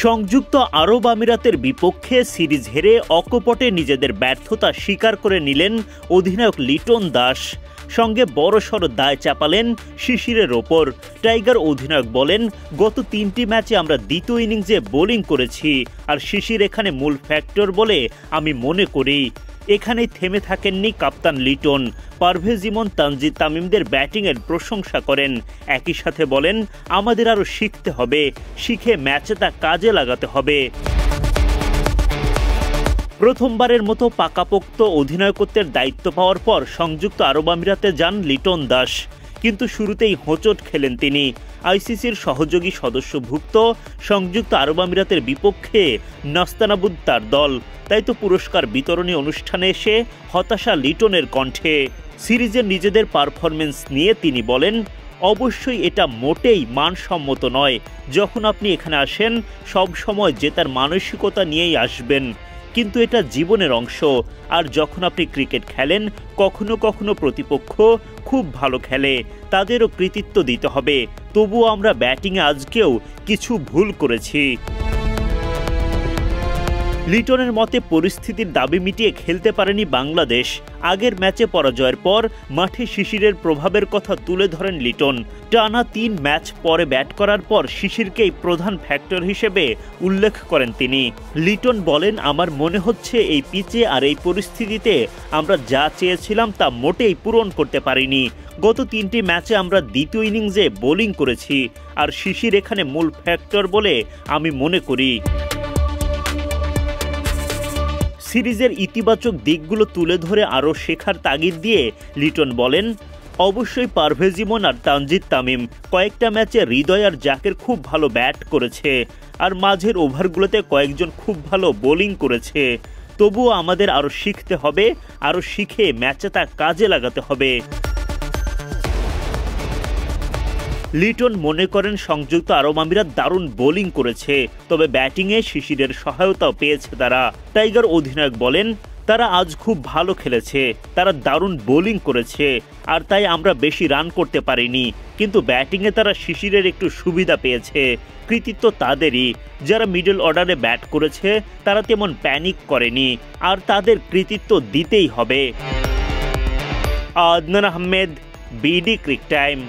সংযুক্ত আরব আমিরাতের বিপক্ষে সিরিজ হেরে অকপটে নিজেদের ব্যর্থতা স্বীকার করে নিলেন অধিনায়ক লিটন দাস। সঙ্গে বড়সড় দায় চাপালেন শিশিরের ওপর। টাইগার অধিনায়ক বলেন, গত 3টি ম্যাচে আমরা দ্বিতীয় ইনিংসে বোলিং করেছি, আর শিশির এখানে মূল ফ্যাক্টর বলে আমি মনে করি। এখানেই থেমে থাকেননি কাপ্তান লিটন। পারভেজ ইমন, তানজিদ তামিমদের ব্যাটিংয়ের প্রশংসা করেন। একই সাথে বলেন, আমাদের আরও শিখতে হবে, শিখে ম্যাচে তা কাজে লাগাতে হবে। প্রথমবারের মতো পাকাপোক্ত অধিনায়কত্বের দায়িত্ব পাওয়ার পর সংযুক্ত আরব আমিরাতে যান লিটন দাস, কিন্তু শুরুতেই হোঁচট খেলেন তিনি। আইসিসির সহযোগী সদস্যভুক্ত সংযুক্ত আরব আমিরাতের বিপক্ষে নাস্তানাবুদ তার দল, তাই তো পুরস্কার বিতরণী অনুষ্ঠানে এসে হতাশা লিটনের কণ্ঠে। সিরিজের নিজেদের পারফরমেন্স নিয়ে তিনি বলেন, অবশ্যই এটা মোটেই মানসম্মত নয়। যখন আপনি এখানে আসেন সব সময় জেতার মানসিকতা নিয়েই আসবেন, কিন্তু এটা জীবনের অংশ। আর যখন আপনি ক্রিকেট খেলেন, কখনো কখনো প্রতিপক্ষ খুব ভালো খেলে, তাদেরও কৃতিত্ব দিতে হবে। তবুও আমরা ব্যাটিংয়ে আজকেও কিছু ভুল করেছি। লিটনের মতে, পরিস্থিতির দাবি মিটিয়ে খেলতে পারেনি বাংলাদেশ। আগের ম্যাচে পরাজয়ের পর মাঠে শিশিরের প্রভাবের কথা তুলে ধরেন লিটন। টানা 3 ম্যাচ পরে ব্যাট করার পর শিশিরকেই প্রধান ফ্যাক্টর হিসেবে উল্লেখ করেন তিনি। লিটন বলেন, আমার মনে হচ্ছে এই পিচে আর এই পরিস্থিতিতে আমরা যা চেয়েছিলাম তা মোটেই পূরণ করতে পারিনি। গত 3টি ম্যাচে আমরা দ্বিতীয় ইনিংসে বোলিং করেছি, আর শিশির এখানে মূল ফ্যাক্টর বলে আমি মনে করি। সিরিজের ইতিবাচক দিকগুলো তুলে ধরে আরও শেখার তাগিদ দিয়ে লিটন বলেন, অবশ্যই পারভেজ ইমন আর তানজিদ তামিম কয়েকটা ম্যাচে হৃদয় আর জাকের খুব ভালো ব্যাট করেছে, আর মাঝের ওভারগুলোতে কয়েকজন খুব ভালো বোলিং করেছে। তবুও আমাদের আরও শিখতে হবে, আরও শিখে ম্যাচে তা কাজে লাগাতে হবে। লিটন মনে করেন, সংযুক্ত আরব আমিরাত দারুণ বোলিং করেছে, তবে ব্যাটিংয়ে শিশিরের সহায়তাও পেয়েছে তারা। টাইগার অধিনায়ক বলেন, তারা আজ খুব ভালো খেলেছে, তারা দারুণ বোলিং করেছে, আর তাই আমরা বেশি রান করতে পারিনি, কিন্তু ব্যাটিংয়ে তারা শিশিরের একটু সুবিধা পেয়েছে। কৃতিত্ব তাদেরই। যারা মিডল অর্ডারে ব্যাট করেছে তারা তেমন প্যানিক করেনি, আর তাদের কৃতিত্ব দিতেই হবে। Adnan Ahmed, BD cric time.